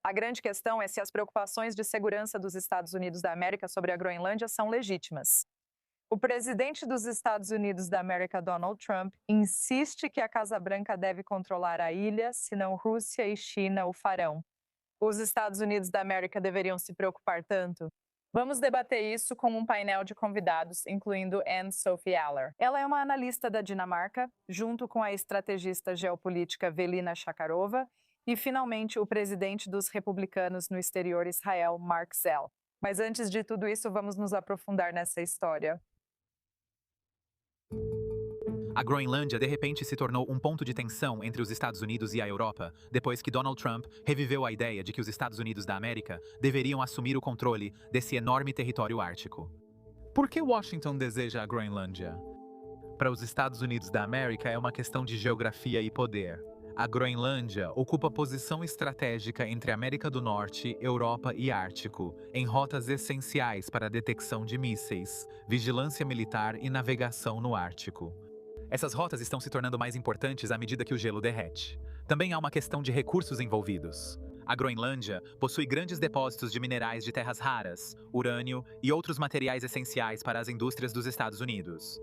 A grande questão é se as preocupações de segurança dos Estados Unidos da América sobre a Groenlândia são legítimas. O presidente dos Estados Unidos da América, Donald Trump, insiste que a Casa Branca deve controlar a ilha, senão Rússia e China o farão. Os Estados Unidos da América deveriam se preocupar tanto? Vamos debater isso com um painel de convidados, incluindo Anne-Sophie Aller. Ela é uma analista da Dinamarca, junto com a estrategista geopolítica Velina Shakarova, e, finalmente, o presidente dos republicanos no exterior, Israel, Mark Zell. Mas antes de tudo isso, vamos nos aprofundar nessa história. A Groenlândia, de repente, se tornou um ponto de tensão entre os Estados Unidos e a Europa, depois que Donald Trump reviveu a ideia de que os Estados Unidos da América deveriam assumir o controle desse enorme território ártico. Por que Washington deseja a Groenlândia? Para os Estados Unidos da América é uma questão de geografia e poder. A Groenlândia ocupa posição estratégica entre América do Norte, Europa e Ártico, em rotas essenciais para a detecção de mísseis, vigilância militar e navegação no Ártico. Essas rotas estão se tornando mais importantes à medida que o gelo derrete. Também há uma questão de recursos envolvidos. A Groenlândia possui grandes depósitos de minerais de terras raras, urânio e outros materiais essenciais para as indústrias dos Estados Unidos.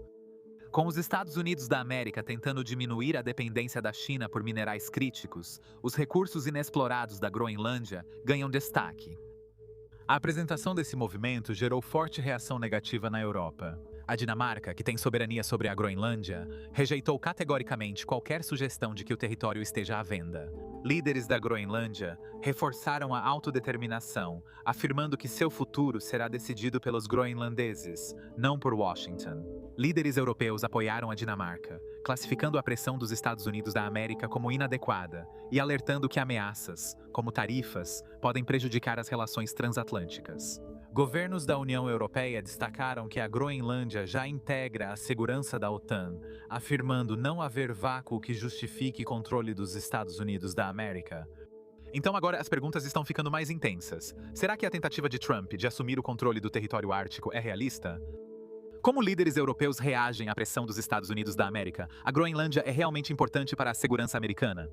Com os Estados Unidos da América tentando diminuir a dependência da China por minerais críticos, os recursos inexplorados da Groenlândia ganham destaque. A apresentação desse movimento gerou forte reação negativa na Europa. A Dinamarca, que tem soberania sobre a Groenlândia, rejeitou categoricamente qualquer sugestão de que o território esteja à venda. Líderes da Groenlândia reforçaram a autodeterminação, afirmando que seu futuro será decidido pelos groenlandeses, não por Washington. Líderes europeus apoiaram a Dinamarca, classificando a pressão dos Estados Unidos da América como inadequada e alertando que ameaças, como tarifas, podem prejudicar as relações transatlânticas. Governos da União Europeia destacaram que a Groenlândia já integra a segurança da OTAN, afirmando não haver vácuo que justifique controle dos Estados Unidos da América. Então agora as perguntas estão ficando mais intensas. Será que a tentativa de Trump de assumir o controle do território ártico é realista? Como líderes europeus reagem à pressão dos Estados Unidos da América? A Groenlândia é realmente importante para a segurança americana?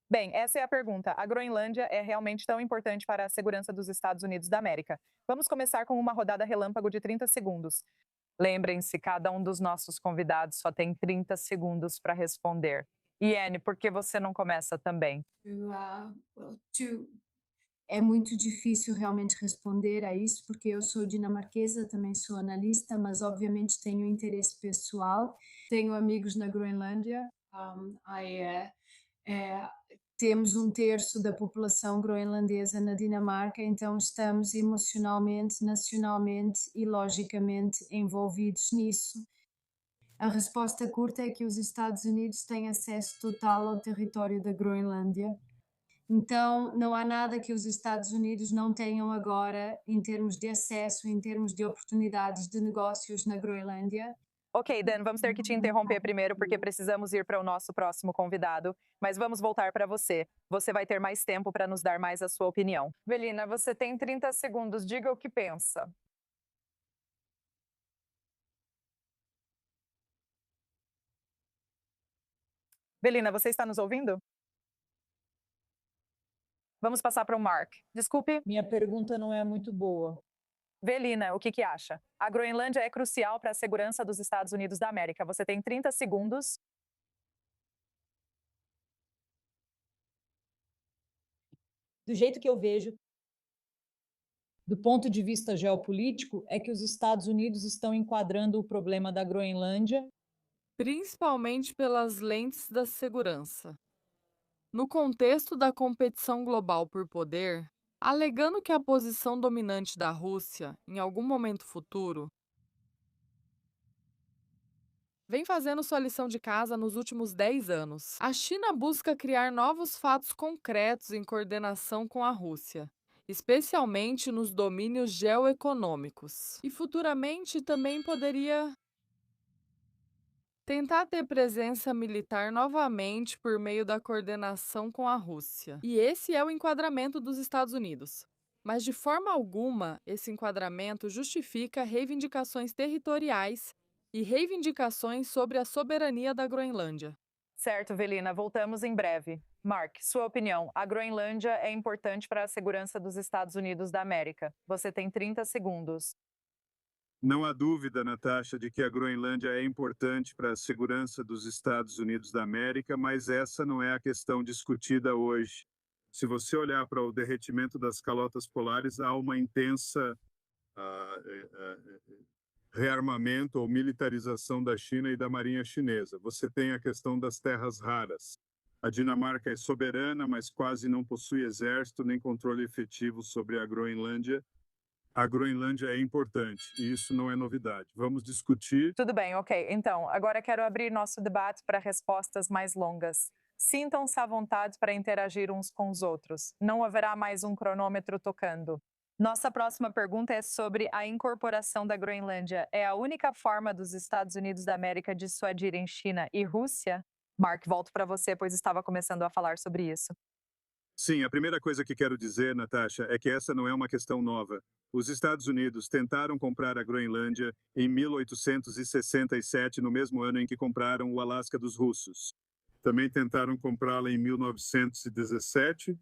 Bem, essa é a pergunta. A Groenlândia é realmente tão importante para a segurança dos Estados Unidos da América? Vamos começar com uma rodada relâmpago de 30 segundos. Lembrem-se, cada um dos nossos convidados só tem 30 segundos para responder. Iene, por que você não começa também? É muito difícil realmente responder a isso, porque eu sou dinamarquesa, também sou analista, mas obviamente tenho interesse pessoal. Tenho amigos na Groenlândia. Temos um terço da população groenlandesa na Dinamarca, então estamos emocionalmente, nacionalmente e logicamente envolvidos nisso. A resposta curta é que os Estados Unidos têm acesso total ao território da Groenlândia. Então, não há nada que os Estados Unidos não tenham agora em termos de acesso, em termos de oportunidades de negócios na Groenlândia. Ok, Dan, vamos ter que te interromper primeiro porque precisamos ir para o nosso próximo convidado, mas vamos voltar para você. Você vai ter mais tempo para nos dar mais a sua opinião. Velina, você tem 30 segundos, diga o que pensa. Velina, você está nos ouvindo? Vamos passar para o Mark. Desculpe. Minha pergunta não é muito boa. Velina, o que acha? A Groenlândia é crucial para a segurança dos Estados Unidos da América. Você tem 30 segundos. Do jeito que eu vejo, do ponto de vista geopolítico, é que os Estados Unidos estão enquadrando o problema da Groenlândia, principalmente pelas lentes da segurança. No contexto da competição global por poder, alegando que a posição dominante da Rússia, em algum momento futuro, vem fazendo sua lição de casa nos últimos 10 anos. A China busca criar novos fatos concretos em coordenação com a Rússia, especialmente nos domínios geoeconômicos. E futuramente também poderia tentar ter presença militar novamente por meio da coordenação com a Rússia. E esse é o enquadramento dos Estados Unidos. Mas de forma alguma, esse enquadramento justifica reivindicações territoriais e reivindicações sobre a soberania da Groenlândia. Certo, Velina, voltamos em breve. Mark, sua opinião. A Groenlândia é importante para a segurança dos Estados Unidos da América. Você tem 30 segundos. Não há dúvida, Natasha, de que a Groenlândia é importante para a segurança dos Estados Unidos da América, mas essa não é a questão discutida hoje. Se você olhar para o derretimento das calotas polares, há uma intensa rearmamento ou militarização da China e da marinha chinesa. Você tem a questão das terras raras. A Dinamarca é soberana, mas quase não possui exército nem controle efetivo sobre a Groenlândia. A Groenlândia é importante e isso não é novidade. Vamos discutir. Tudo bem, ok. Então, agora quero abrir nosso debate para respostas mais longas. Sintam-se à vontade para interagir uns com os outros. Não haverá mais um cronômetro tocando. Nossa próxima pergunta é sobre a incorporação da Groenlândia. É a única forma dos Estados Unidos da América dissuadirem China e Rússia? Mark, volto para você, pois estava começando a falar sobre isso. Sim, a primeira coisa que quero dizer, Natasha, é que essa não é uma questão nova. Os Estados Unidos tentaram comprar a Groenlândia em 1867, no mesmo ano em que compraram o Alasca dos russos. Também tentaram comprá-la em 1917.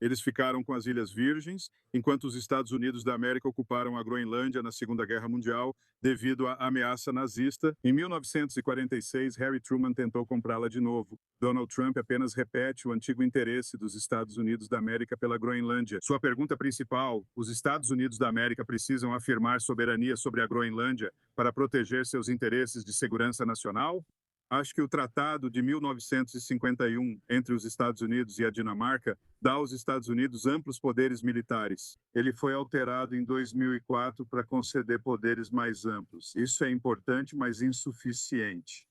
Eles ficaram com as Ilhas Virgens, enquanto os Estados Unidos da América ocuparam a Groenlândia na Segunda Guerra Mundial devido à ameaça nazista. Em 1946, Harry Truman tentou comprá-la de novo. Donald Trump apenas repete o antigo interesse dos Estados Unidos da América pela Groenlândia. Sua pergunta principal: os Estados Unidos da América precisam afirmar soberania sobre a Groenlândia para proteger seus interesses de segurança nacional? Acho que o Tratado de 1951 entre os Estados Unidos e a Dinamarca dá aos Estados Unidos amplos poderes militares. Ele foi alterado em 2004 para conceder poderes mais amplos. Isso é importante, mas insuficiente.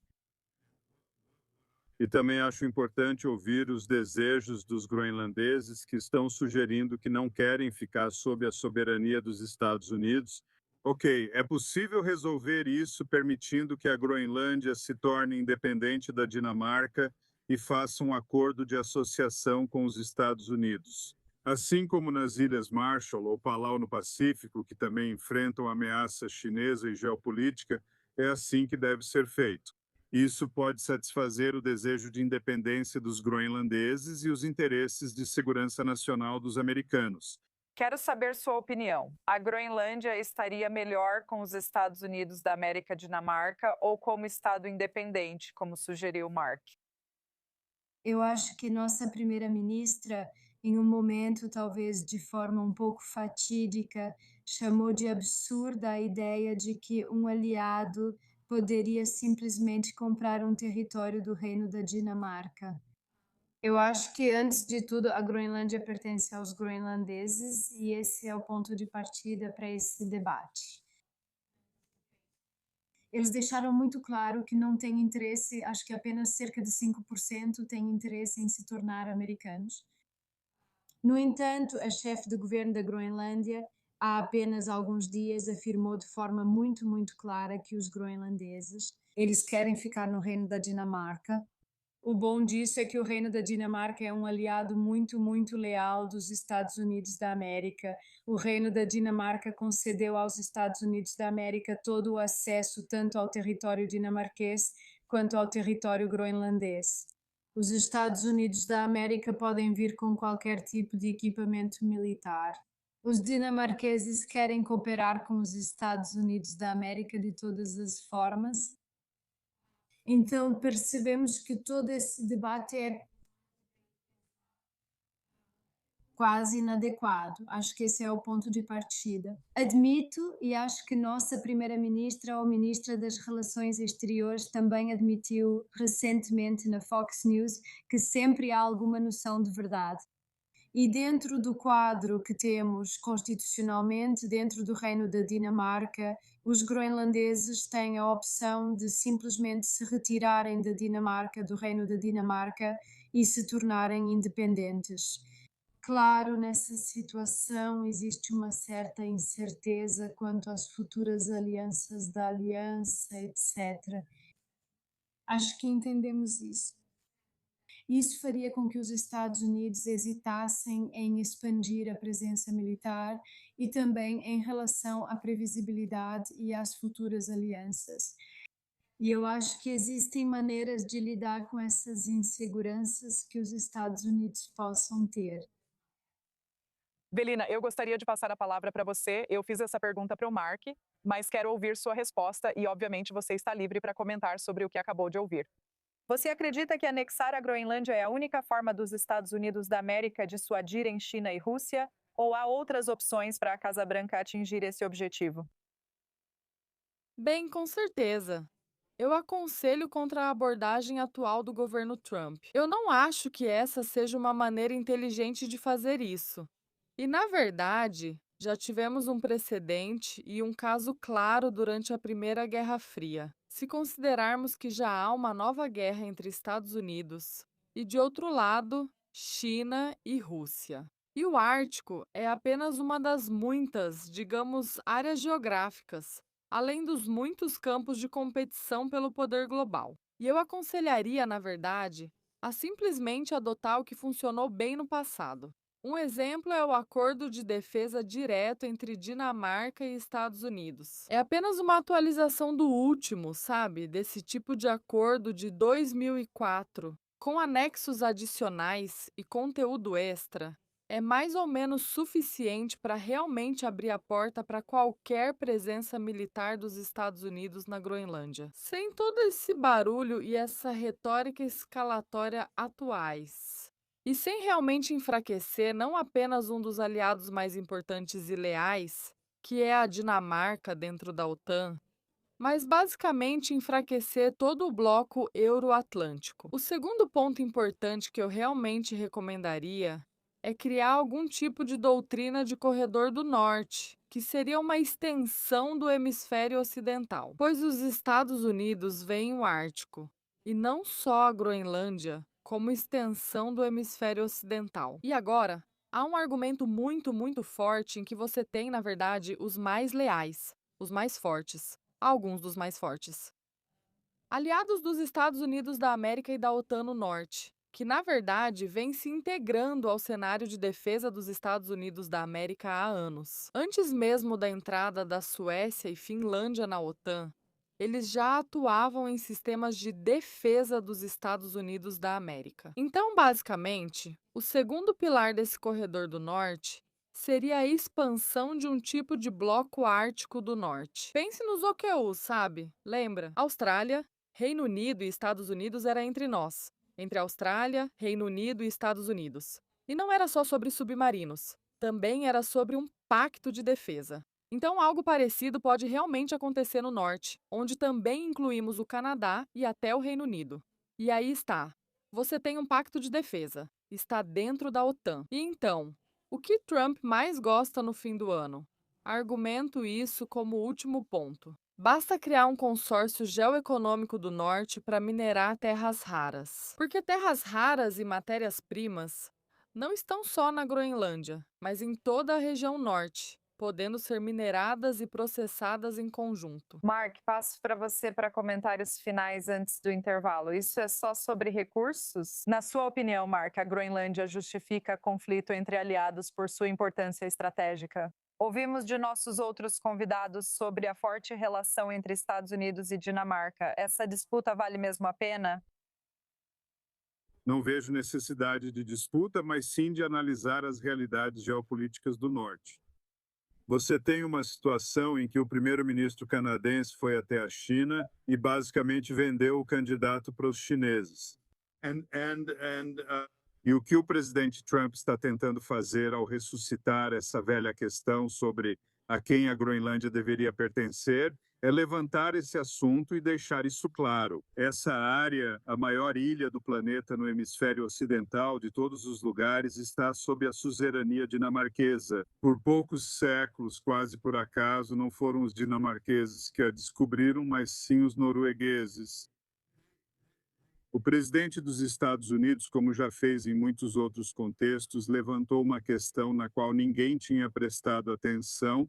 E também acho importante ouvir os desejos dos groenlandeses que estão sugerindo que não querem ficar sob a soberania dos Estados Unidos. Ok, é possível resolver isso permitindo que a Groenlândia se torne independente da Dinamarca e faça um acordo de associação com os Estados Unidos. Assim como nas Ilhas Marshall ou Palau no Pacífico, que também enfrentam ameaça chinesa e geopolítica, é assim que deve ser feito. Isso pode satisfazer o desejo de independência dos groenlandeses e os interesses de segurança nacional dos americanos. Quero saber sua opinião. A Groenlândia estaria melhor com os Estados Unidos da América e Dinamarca ou como Estado independente, como sugeriu Mark? Eu acho que nossa primeira-ministra, em um momento talvez de forma um pouco fatídica, chamou de absurda a ideia de que um aliado poderia simplesmente comprar um território do Reino da Dinamarca. Eu acho que, antes de tudo, a Groenlândia pertence aos groenlandeses e esse é o ponto de partida para esse debate. Eles deixaram muito claro que não têm interesse, acho que apenas cerca de 5% têm interesse em se tornar americanos. No entanto, a chefe de governo da Groenlândia, há apenas alguns dias, afirmou de forma muito clara que os groenlandeses, eles querem ficar no Reino da Dinamarca. O bom disso é que o Reino da Dinamarca é um aliado muito leal dos Estados Unidos da América. O Reino da Dinamarca concedeu aos Estados Unidos da América todo o acesso tanto ao território dinamarquês quanto ao território groenlandês. Os Estados Unidos da América podem vir com qualquer tipo de equipamento militar. Os dinamarqueses querem cooperar com os Estados Unidos da América de todas as formas. Então, percebemos que todo esse debate é quase inadequado. Acho que esse é o ponto de partida. Admito e acho que nossa primeira-ministra ou ministra das Relações Exteriores também admitiu recentemente na Fox News que sempre há alguma noção de verdade. E dentro do quadro que temos constitucionalmente, dentro do Reino da Dinamarca, os groenlandeses têm a opção de simplesmente se retirarem da Dinamarca, do Reino da Dinamarca, e se tornarem independentes. Claro, nessa situação existe uma certa incerteza quanto às futuras alianças da aliança, etc. Acho que entendemos isso. Isso faria com que os Estados Unidos hesitassem em expandir a presença militar e também em relação à previsibilidade e às futuras alianças. E eu acho que existem maneiras de lidar com essas inseguranças que os Estados Unidos possam ter. Belina, eu gostaria de passar a palavra para você. Eu fiz essa pergunta para o Mark, mas quero ouvir sua resposta e, obviamente, você está livre para comentar sobre o que acabou de ouvir. Você acredita que anexar a Groenlândia é a única forma dos Estados Unidos da América dissuadirem China e Rússia? Ou há outras opções para a Casa Branca atingir esse objetivo? Bem, com certeza. Eu aconselho contra a abordagem atual do governo Trump. Eu não acho que essa seja uma maneira inteligente de fazer isso. E, na verdade, já tivemos um precedente e um caso claro durante a Primeira Guerra Fria. Se considerarmos que já há uma nova guerra entre Estados Unidos e, de outro lado, China e Rússia. E o Ártico é apenas uma das muitas, digamos, áreas geográficas, além dos muitos campos de competição pelo poder global. E eu aconselharia, na verdade, a simplesmente adotar o que funcionou bem no passado. Um exemplo é o Acordo de Defesa Direto entre Dinamarca e Estados Unidos. É apenas uma atualização do último, sabe? Desse tipo de acordo de 2004, com anexos adicionais e conteúdo extra. É mais ou menos suficiente para realmente abrir a porta para qualquer presença militar dos Estados Unidos na Groenlândia, sem todo esse barulho e essa retórica escalatória atuais. E sem realmente enfraquecer não apenas um dos aliados mais importantes e leais, que é a Dinamarca dentro da OTAN, mas basicamente enfraquecer todo o bloco euroatlântico. O segundo ponto importante que eu realmente recomendaria é criar algum tipo de doutrina de corredor do norte, que seria uma extensão do hemisfério ocidental, pois os Estados Unidos veem o Ártico, e não só a Groenlândia, como extensão do hemisfério ocidental. E agora, há um argumento muito forte em que você tem, na verdade, os mais leais, os mais fortes, alguns dos mais fortes. Aliados dos Estados Unidos da América e da OTAN no norte, que na verdade vem se integrando ao cenário de defesa dos Estados Unidos da América há anos. Antes mesmo da entrada da Suécia e Finlândia na OTAN, eles já atuavam em sistemas de defesa dos Estados Unidos da América. Então, basicamente, o segundo pilar desse corredor do norte seria a expansão de um tipo de bloco ártico do norte. Pense nos OQUs, sabe? Lembra? Austrália, Reino Unido e Estados Unidos era entre nós, entre Austrália, Reino Unido e Estados Unidos. E não era só sobre submarinos, também era sobre um pacto de defesa. Então, algo parecido pode realmente acontecer no norte, onde também incluímos o Canadá e até o Reino Unido. E aí está. Você tem um pacto de defesa, está dentro da OTAN. E então, o que Trump mais gosta no fim do ano? Argumento isso como último ponto. Basta criar um consórcio geoeconômico do norte para minerar terras raras. Porque terras raras e matérias-primas não estão só na Groenlândia, mas em toda a região norte, podendo ser mineradas e processadas em conjunto. Mark, passo para você para comentários finais antes do intervalo. Isso é só sobre recursos? Na sua opinião, Mark, a Groenlândia justifica conflito entre aliados por sua importância estratégica? Ouvimos de nossos outros convidados sobre a forte relação entre Estados Unidos e Dinamarca. Essa disputa vale mesmo a pena? Não vejo necessidade de disputa, mas sim de analisar as realidades geopolíticas do norte. Você tem uma situação em que o primeiro-ministro canadense foi até a China e basicamente vendeu o candidato para os chineses. E o que o presidente Trump está tentando fazer ao ressuscitar essa velha questão sobre a quem a Groenlândia deveria pertencer é levantar esse assunto e deixar isso claro. Essa área, a maior ilha do planeta no hemisfério ocidental, de todos os lugares, está sob a suzerania dinamarquesa. Por poucos séculos, quase por acaso, não foram os dinamarqueses que a descobriram, mas sim os noruegueses. O presidente dos Estados Unidos, como já fez em muitos outros contextos, levantou uma questão na qual ninguém tinha prestado atenção,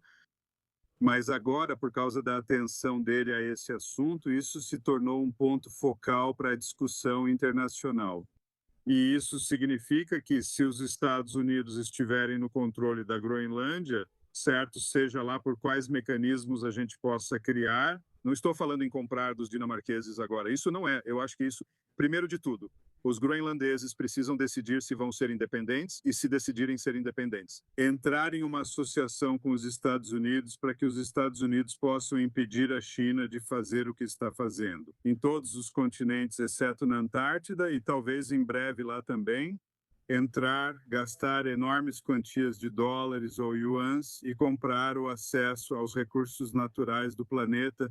mas agora, por causa da atenção dele a esse assunto, isso se tornou um ponto focal para a discussão internacional. E isso significa que, se os Estados Unidos estiverem no controle da Groenlândia, certo, seja lá por quais mecanismos a gente possa criar, Não estou falando em comprar dos dinamarqueses agora. Isso não é. Eu acho que isso, primeiro de tudo, os groenlandeses precisam decidir se vão ser independentes e, se decidirem ser independentes, entrar em uma associação com os Estados Unidos para que os Estados Unidos possam impedir a China de fazer o que está fazendo. Em todos os continentes, exceto na Antártida e talvez em breve lá também, entrar, gastar enormes quantias de dólares ou yuans e comprar o acesso aos recursos naturais do planeta.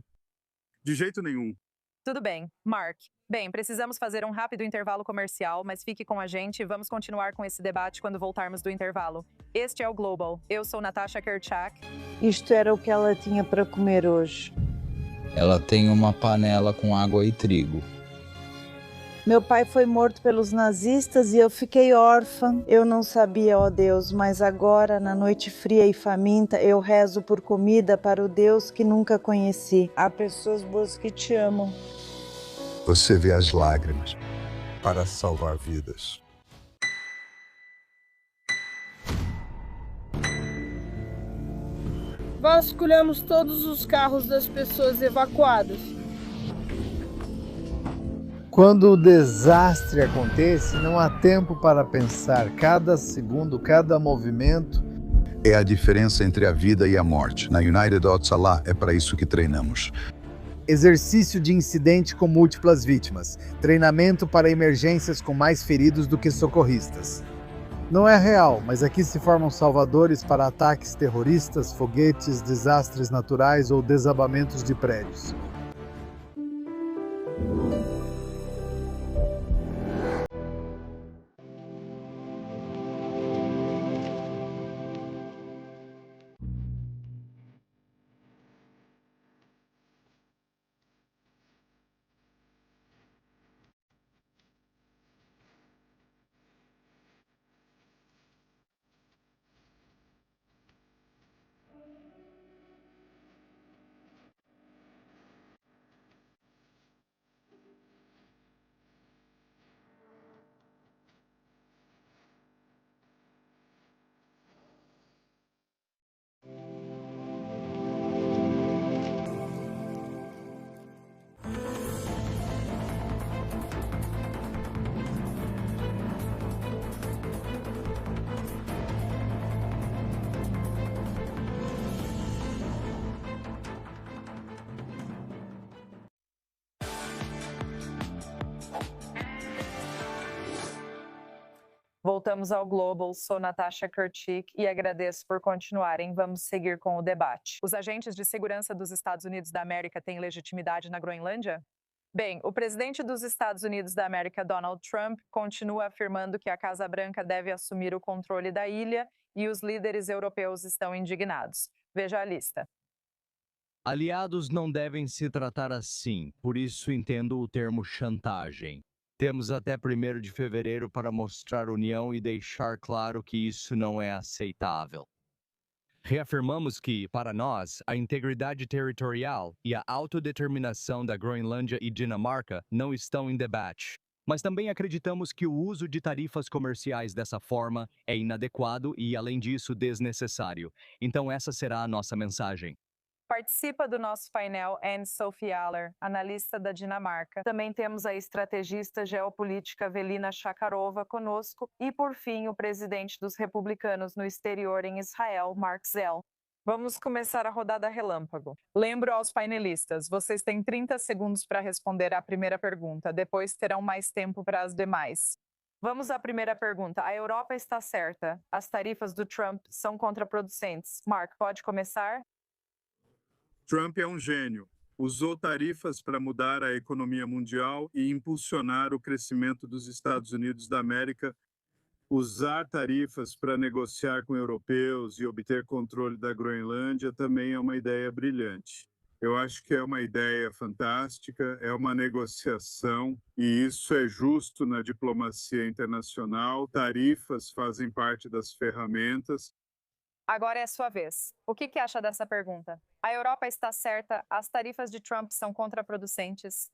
De jeito nenhum. Tudo bem. Mark. Bem, precisamos fazer um rápido intervalo comercial, mas fique com a gente e vamos continuar com esse debate quando voltarmos do intervalo. Este é o Global. Eu sou Natasha Kerchak. Isto era o que ela tinha para comer hoje. Ela tem uma panela com água e trigo. Meu pai foi morto pelos nazistas e eu fiquei órfã. Eu não sabia, ó Deus, mas agora, na noite fria e faminta, eu rezo por comida para o Deus que nunca conheci. Há pessoas boas que te amam. Você vê as lágrimas para salvar vidas. Vasculhamos todos os carros das pessoas evacuadas. Quando o desastre acontece, não há tempo para pensar. Cada segundo, cada movimento é a diferença entre a vida e a morte. Na United Otsalah é para isso que treinamos. Exercício de incidente com múltiplas vítimas. Treinamento para emergências com mais feridos do que socorristas. Não é real, mas aqui se formam salvadores para ataques terroristas, foguetes, desastres naturais ou desabamentos de prédios. Voltamos ao Global, sou Natasha Kerchak e agradeço por continuarem. Vamos seguir com o debate. Os agentes de segurança dos Estados Unidos da América têm legitimidade na Groenlândia? Bem, o presidente dos Estados Unidos da América, Donald Trump, continua afirmando que a Casa Branca deve assumir o controle da ilha e os líderes europeus estão indignados. Veja a lista. Aliados não devem se tratar assim, por isso entendo o termo chantagem. Temos até 1º de fevereiro para mostrar união e deixar claro que isso não é aceitável. Reafirmamos que, para nós, a integridade territorial e a autodeterminação da Groenlândia e Dinamarca não estão em debate. Mas também acreditamos que o uso de tarifas comerciais dessa forma é inadequado e, além disso, desnecessário. Então essa será a nossa mensagem. Participa do nosso painel Anne-Sophie Aller, analista da Dinamarca. Também temos a estrategista geopolítica Velina Shakarova conosco e, por fim, o presidente dos republicanos no exterior em Israel, Mark Zell. Vamos começar a rodada relâmpago. Lembro aos painelistas, vocês têm 30 segundos para responder à primeira pergunta, depois terão mais tempo para as demais. Vamos à primeira pergunta. A Europa está certa. As tarifas do Trump são contraproducentes. Mark, pode começar? Trump é um gênio. Usou tarifas para mudar a economia mundial e impulsionar o crescimento dos Estados Unidos da América. Usar tarifas para negociar com europeus e obter controle da Groenlândia também é uma ideia brilhante. Eu acho que é uma ideia fantástica, é uma negociação, e isso é justo na diplomacia internacional. Tarifas fazem parte das ferramentas. Agora é a sua vez. O que acha dessa pergunta? A Europa está certa, as tarifas de Trump são contraproducentes?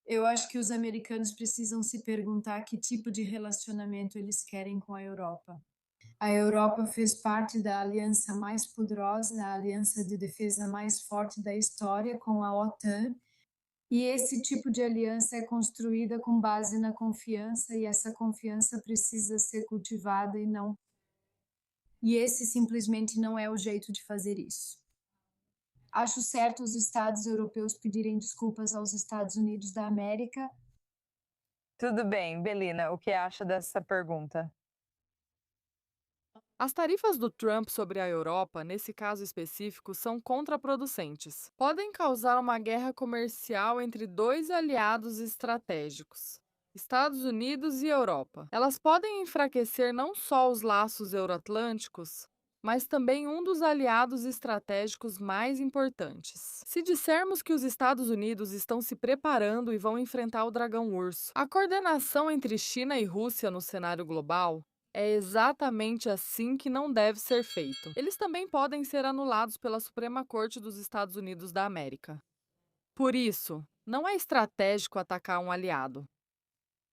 Eu acho que os americanos precisam se perguntar que tipo de relacionamento eles querem com a Europa. A Europa fez parte da aliança mais poderosa, a aliança de defesa mais forte da história, com a OTAN. E esse tipo de aliança é construída com base na confiança, e essa confiança precisa ser cultivada e esse simplesmente não é o jeito de fazer isso. Acho certo os Estados europeus pedirem desculpas aos Estados Unidos da América. Tudo bem, Belina, o que acha dessa pergunta? As tarifas do Trump sobre a Europa, nesse caso específico, são contraproducentes. Podem causar uma guerra comercial entre dois aliados estratégicos, Estados Unidos e Europa. Elas podem enfraquecer não só os laços euroatlânticos, mas também um dos aliados estratégicos mais importantes. Se dissermos que os Estados Unidos estão se preparando e vão enfrentar o dragão urso, a coordenação entre China e Rússia no cenário global é exatamente assim que não deve ser feito. Eles também podem ser anulados pela Suprema Corte dos Estados Unidos da América. Por isso, não é estratégico atacar um aliado.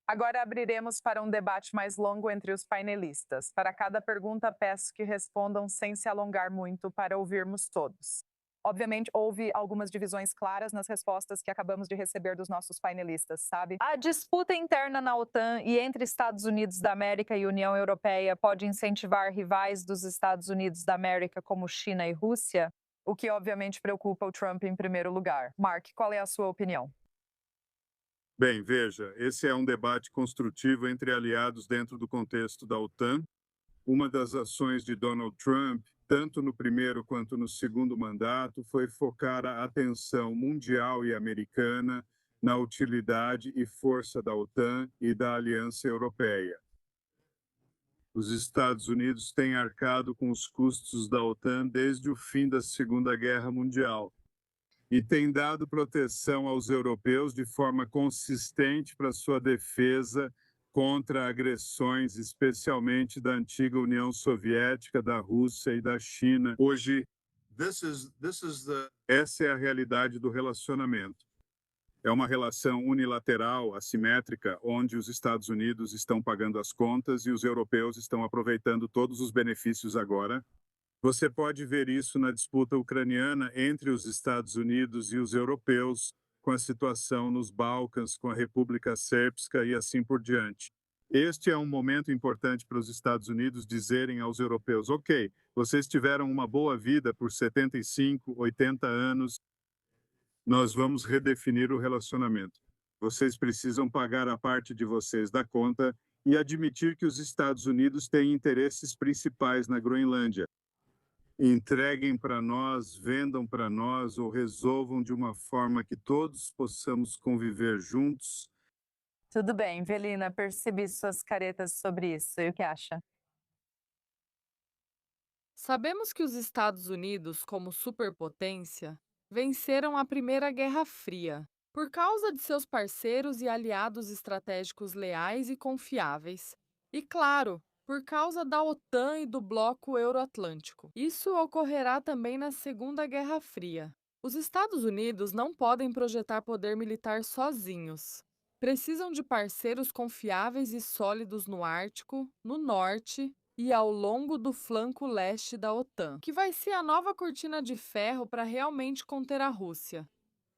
Agora abriremos para um debate mais longo entre os painelistas. Para cada pergunta, peço que respondam sem se alongar muito para ouvirmos todos. Obviamente, houve algumas divisões claras nas respostas que acabamos de receber dos nossos painelistas, sabe? A disputa interna na OTAN e entre Estados Unidos da América e União Europeia pode incentivar rivais dos Estados Unidos da América como China e Rússia, o que obviamente preocupa o Trump em primeiro lugar. Mark, qual é a sua opinião? Bem, veja, esse é um debate construtivo entre aliados dentro do contexto da OTAN. Uma das ações de Donald Trump, tanto no primeiro quanto no segundo mandato, foi focar a atenção mundial e americana na utilidade e força da OTAN e da Aliança Europeia. Os Estados Unidos têm arcado com os custos da OTAN desde o fim da Segunda Guerra Mundial e tem dado proteção aos europeus de forma consistente para sua defesa contra agressões, especialmente da antiga União Soviética, da Rússia e da China. Hoje, essa é a realidade do relacionamento. É uma relação unilateral, assimétrica, onde os Estados Unidos estão pagando as contas e os europeus estão aproveitando todos os benefícios agora. Você pode ver isso na disputa ucraniana entre os Estados Unidos e os europeus, com a situação nos Balcãs, com a República Srpska e assim por diante. Este é um momento importante para os Estados Unidos dizerem aos europeus: ok, vocês tiveram uma boa vida por 75, 80 anos, nós vamos redefinir o relacionamento. Vocês precisam pagar a parte de vocês da conta e admitir que os Estados Unidos têm interesses principais na Groenlândia. Entreguem para nós, vendam para nós ou resolvam de uma forma que todos possamos conviver juntos. Tudo bem, Belina, percebi suas caretas sobre isso. E o que acha? Sabemos que os Estados Unidos, como superpotência, venceram a Primeira Guerra Fria por causa de seus parceiros e aliados estratégicos leais e confiáveis. E, claro, por causa da OTAN e do bloco euroatlântico. Isso ocorrerá também na Segunda Guerra Fria. Os Estados Unidos não podem projetar poder militar sozinhos. Precisam de parceiros confiáveis e sólidos no Ártico, no Norte e ao longo do flanco leste da OTAN, que vai ser a nova cortina de ferro para realmente conter a Rússia.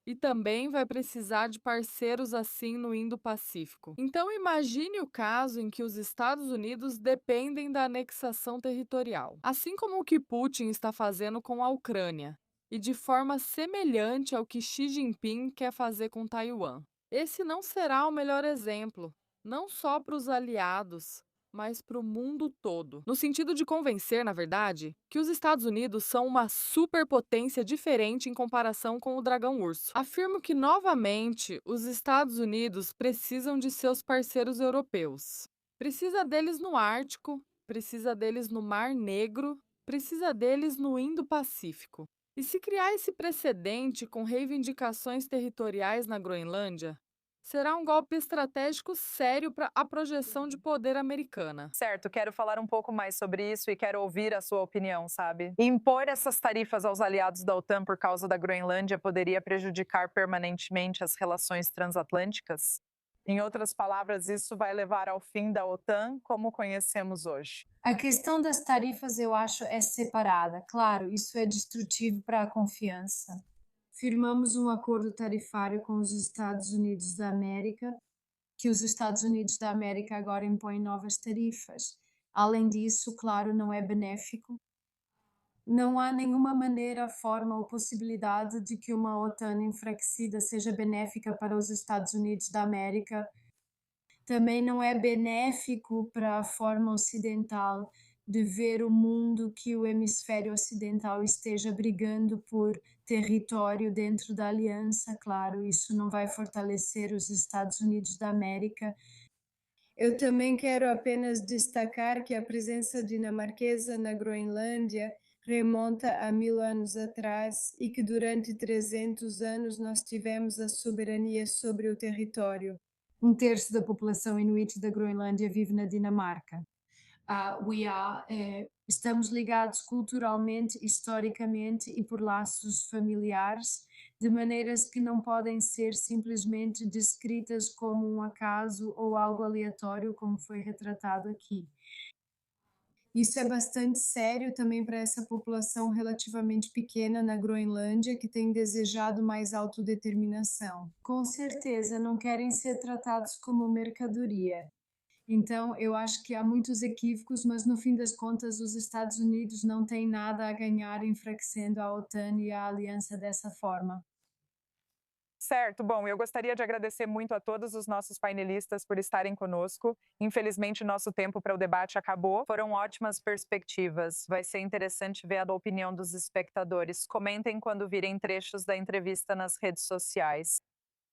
E também vai precisar de parceiros assim no Indo-Pacífico. Então imagine o caso em que os Estados Unidos dependem da anexação territorial, assim como o que Putin está fazendo com a Ucrânia, e de forma semelhante ao que Xi Jinping quer fazer com Taiwan. Esse não será o melhor exemplo, não só para os aliados, mas para o mundo todo. No sentido de convencer, na verdade, que os Estados Unidos são uma superpotência diferente em comparação com o dragão urso. Afirmo que, novamente, os Estados Unidos precisam de seus parceiros europeus. Precisa deles no Ártico, precisa deles no Mar Negro, precisa deles no Indo-Pacífico. E se criar esse precedente com reivindicações territoriais na Groenlândia, será um golpe estratégico sério para a projeção de poder americana. Certo, quero falar um pouco mais sobre isso e quero ouvir a sua opinião, sabe? Impor essas tarifas aos aliados da OTAN por causa da Groenlândia poderia prejudicar permanentemente as relações transatlânticas? Em outras palavras, isso vai levar ao fim da OTAN como conhecemos hoje. A questão das tarifas, eu acho, é separada. Claro, isso é destrutivo para a confiança. Firmamos um acordo tarifário com os Estados Unidos da América, que os Estados Unidos da América agora impõem novas tarifas. Além disso, claro, não é benéfico. Não há nenhuma maneira, forma ou possibilidade de que uma OTAN enfraquecida seja benéfica para os Estados Unidos da América. Também não é benéfico para a forma ocidental de ver o mundo que o hemisfério ocidental esteja brigando por território dentro da aliança. Claro, isso não vai fortalecer os Estados Unidos da América. Eu também quero apenas destacar que a presença dinamarquesa na Groenlândia remonta a 1000 anos atrás e que durante 300 anos nós tivemos a soberania sobre o território. Um terço da população inuit da Groenlândia vive na Dinamarca. Estamos ligados culturalmente, historicamente e por laços familiares, de maneiras que não podem ser simplesmente descritas como um acaso ou algo aleatório, como foi retratado aqui. Isso é bastante sério também para essa população relativamente pequena na Groenlândia que tem desejado mais autodeterminação. Com certeza não querem ser tratados como mercadoria. Então, eu acho que há muitos equívocos, mas no fim das contas os Estados Unidos não têm nada a ganhar enfraquecendo a OTAN e a aliança dessa forma. Certo, bom, eu gostaria de agradecer muito a todos os nossos painelistas por estarem conosco. Infelizmente, nosso tempo para o debate acabou. Foram ótimas perspectivas. Vai ser interessante ver a opinião dos espectadores. Comentem quando virem trechos da entrevista nas redes sociais.